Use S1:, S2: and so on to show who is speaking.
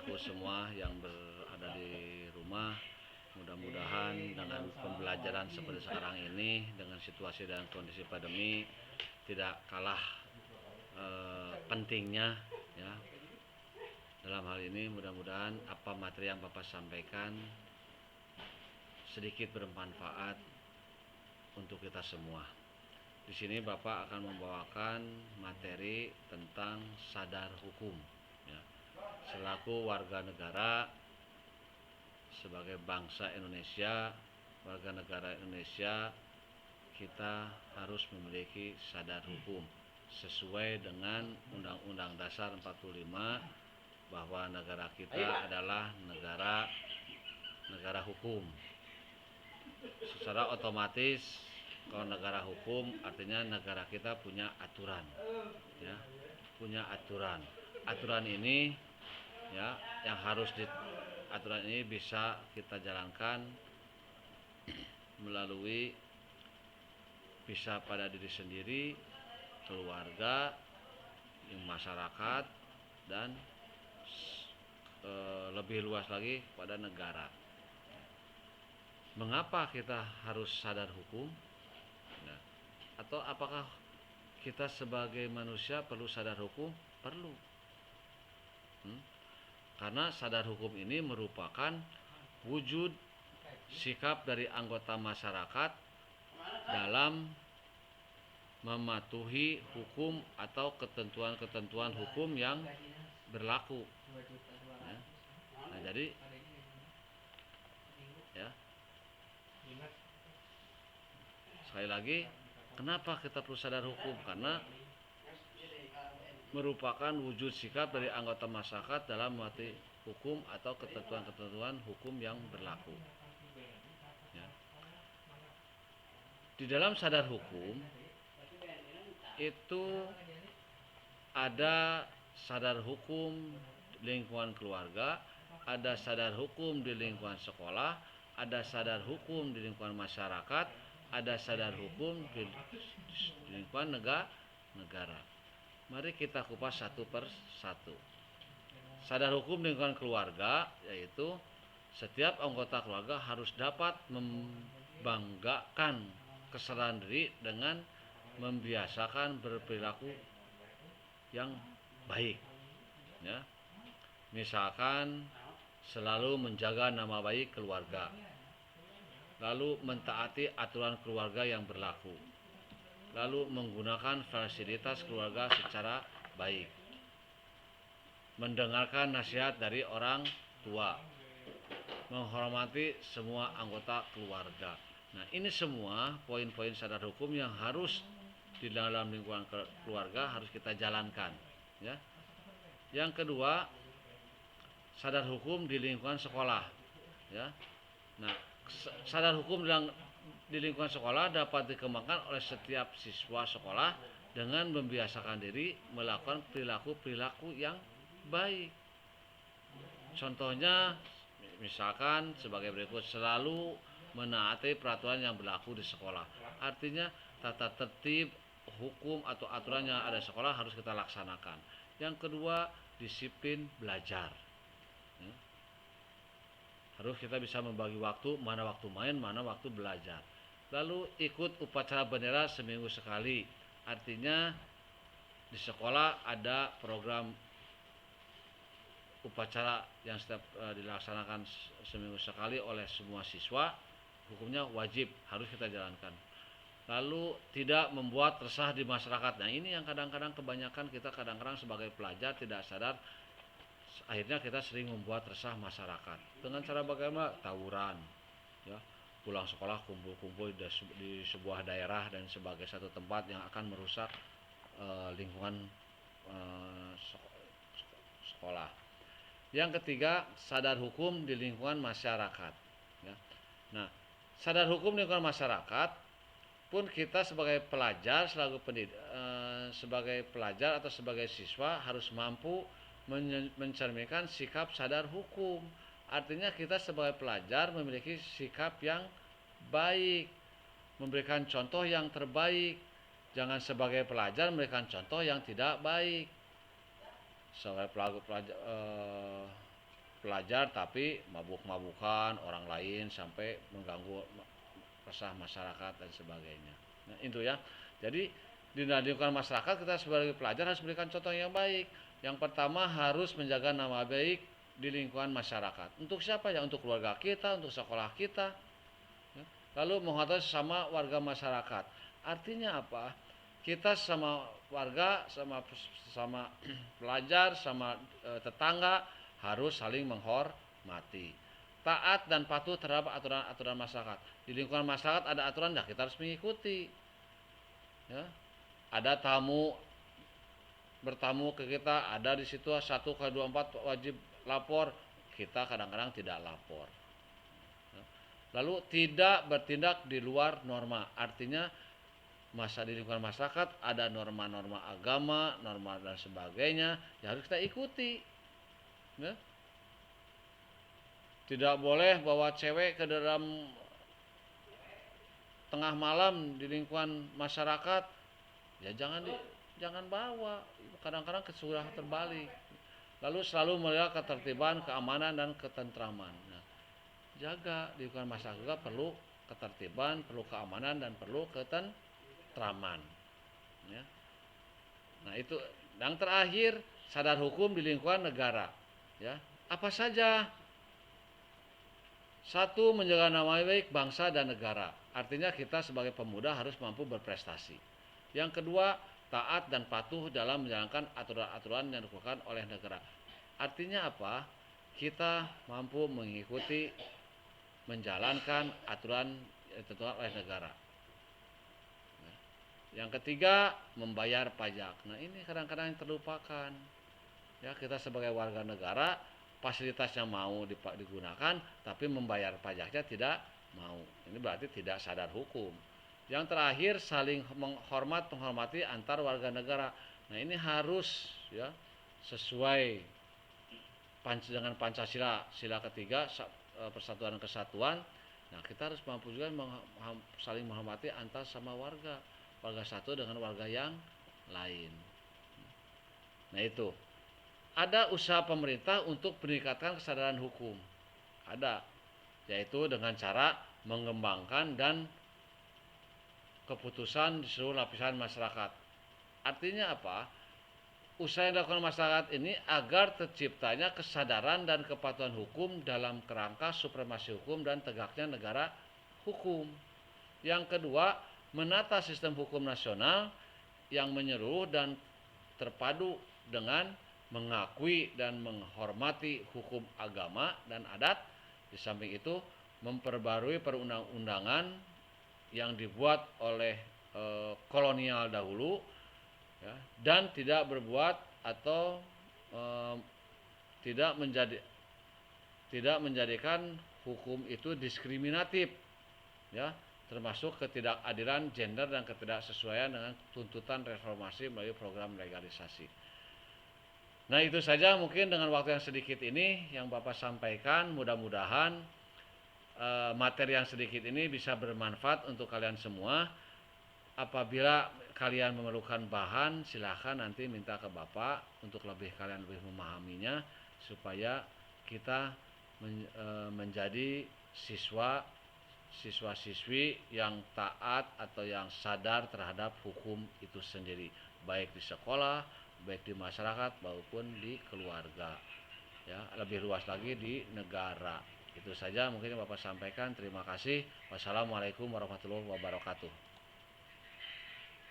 S1: saudaraku semua yang berada di rumah, mudah-mudahan dengan pembelajaran seperti sekarang ini dengan situasi dan kondisi pandemi tidak kalah pentingnya ya. Dalam hal ini mudah-mudahan apa materi yang Bapak sampaikan sedikit bermanfaat untuk kita semua. Di sini Bapak akan membawakan materi tentang sadar hukum ya. Selaku warga negara, sebagai bangsa Indonesia, warga negara Indonesia, kita harus memiliki sadar hukum sesuai dengan Undang-Undang Dasar 45 bahwa negara kita adalah negara hukum. Secara otomatis kalau negara hukum artinya negara kita punya aturan ya, punya aturan. Aturan ini ya yang harus aturan ini bisa kita jalankan melalui bisa pada diri sendiri, keluarga, masyarakat, dan lebih luas lagi pada negara. Mengapa kita harus sadar hukum? Nah, atau apakah kita sebagai manusia perlu sadar hukum? Perlu. Karena sadar hukum ini merupakan wujud sikap dari anggota masyarakat dalam mematuhi hukum atau ketentuan-ketentuan hukum yang berlaku. Ya. Nah, jadi ya. Sekali lagi, kenapa kita perlu sadar hukum? Karena merupakan wujud sikap dari anggota masyarakat dalam mematuhi hukum atau ketentuan-ketentuan hukum yang berlaku. Ya. Di dalam sadar hukum itu ada sadar hukum lingkungan keluarga, ada sadar hukum di lingkungan sekolah, ada sadar hukum di lingkungan masyarakat, ada sadar hukum di lingkungan negara. Mari kita kupas satu per satu. Sadar hukum di lingkungan keluarga yaitu setiap anggota keluarga harus dapat membanggakan kesadaran diri dengan membiasakan berperilaku yang baik ya. Misalkan selalu menjaga nama baik keluarga, lalu mentaati aturan keluarga yang berlaku, lalu menggunakan fasilitas keluarga secara baik, mendengarkan nasihat dari orang tua, menghormati semua anggota keluarga. Nah, ini semua poin-poin sadar hukum yang harus di dalam lingkungan keluarga harus kita jalankan ya. Yang kedua, sadar hukum di lingkungan sekolah ya. Nah, sadar hukum di lingkungan sekolah dapat dikembangkan oleh setiap siswa sekolah dengan membiasakan diri melakukan perilaku yang baik. Contohnya misalkan sebagai berikut, selalu menaati peraturan yang berlaku di sekolah. Artinya tata tertib, hukum atau aturan yang ada di sekolah harus kita laksanakan. Yang kedua, disiplin belajar. Harus kita bisa membagi waktu, mana waktu main, mana waktu belajar. Lalu ikut upacara bendera seminggu sekali. Artinya di sekolah ada program upacara yang setiap dilaksanakan seminggu sekali oleh semua siswa. Hukumnya wajib, harus kita jalankan. Lalu tidak membuat resah di masyarakat. Nah, ini yang kadang-kadang kebanyakan kita kadang-kadang sebagai pelajar tidak sadar, akhirnya kita sering membuat resah masyarakat dengan cara bagaimana? Tawuran ya, pulang sekolah kumpul-kumpul di sebuah daerah dan sebagai satu tempat yang akan merusak lingkungan sekolah. Yang ketiga, sadar hukum di lingkungan masyarakat ya. Nah, sadar hukum di lingkungan masyarakat pun kita sebagai pelajar, sebagai pelajar atau sebagai siswa harus mampu mencerminkan sikap sadar hukum. Artinya kita sebagai pelajar memiliki sikap yang baik, memberikan contoh yang terbaik. Jangan sebagai pelajar memberikan contoh yang tidak baik. Sebagai pelajar tapi mabuk-mabukan orang lain sampai mengganggu resah masyarakat dan sebagainya. Nah, itu ya. Jadi di lingkungan masyarakat kita sebagai pelajar harus memberikan contoh yang baik. Yang pertama harus menjaga nama baik di lingkungan masyarakat. Untuk siapa ya? Untuk keluarga kita, untuk sekolah kita. Lalu menghargai sesama warga masyarakat. Artinya apa? Kita sama warga, sama pelajar, sama tetangga harus saling menghormati. Taat dan patuh terhadap aturan-aturan masyarakat. Di lingkungan masyarakat ada aturan, ya kita harus mengikuti. Ya. Ada tamu bertamu ke kita, ada di situ 1 ke 24 wajib lapor, kita kadang-kadang tidak lapor. Lalu tidak bertindak di luar norma, artinya di lingkungan masyarakat ada norma-norma agama, norma dan sebagainya, ya harus kita ikuti. Ya. Tidak boleh bawa cewek ke dalam tengah malam di lingkungan masyarakat, ya jangan bawa. Kadang-kadang sudah terbalik. Lalu selalu melihara ketertiban, keamanan dan ketentraman. Nah, jaga di lingkungan masyarakat juga perlu ketertiban, perlu keamanan dan perlu ketentraman. Ya. Nah itu. Yang terakhir sadar hukum di lingkungan negara. Ya. Apa saja? 1. Menjaga nama baik bangsa dan negara. Artinya kita sebagai pemuda harus mampu berprestasi. Yang kedua, taat dan patuh dalam menjalankan aturan-aturan yang dikeluarkan oleh negara. Artinya apa? Kita mampu mengikuti, menjalankan aturan yang ditentukan oleh negara. Yang ketiga, membayar pajak. Nah ini kadang-kadang yang terlupakan. Ya, kita sebagai warga negara fasilitasnya mau digunakan, tapi membayar pajaknya tidak mau. Ini berarti tidak sadar hukum. Yang terakhir, saling menghormati antar warga negara. Nah ini harus ya sesuai dengan Pancasila, sila ketiga, persatuan dan kesatuan. Nah kita harus mampu juga saling menghormati antar sama warga satu dengan warga yang lain. Nah itu. Ada usaha pemerintah untuk meningkatkan kesadaran hukum. Ada, yaitu dengan cara mengembangkan dan keputusan di seluruh lapisan masyarakat. Artinya apa? Usaha yang dilakukan masyarakat ini agar terciptanya kesadaran dan kepatuhan hukum dalam kerangka supremasi hukum dan tegaknya negara hukum. Yang kedua, menata sistem hukum nasional yang menyeluruh dan terpadu dengan mengakui dan menghormati hukum agama dan adat. Di samping itu memperbarui perundang-undangan yang dibuat oleh kolonial dahulu ya, dan tidak berbuat atau tidak menjadikan hukum itu diskriminatif ya, termasuk ketidakadilan gender dan ketidaksesuaian dengan tuntutan reformasi melalui program legalisasi. Nah itu saja mungkin dengan waktu yang sedikit ini yang Bapak sampaikan. Mudah-mudahan materi yang sedikit ini bisa bermanfaat untuk kalian semua. Apabila kalian memerlukan bahan, silahkan nanti minta ke Bapak untuk kalian lebih memahaminya, supaya kita menjadi siswa-siswi yang taat atau yang sadar terhadap hukum itu sendiri, baik di sekolah, baik di masyarakat maupun di keluarga, ya lebih luas lagi di negara. Itu saja mungkin yang Bapak sampaikan. Terima kasih. Wassalamualaikum warahmatullahi wabarakatuh.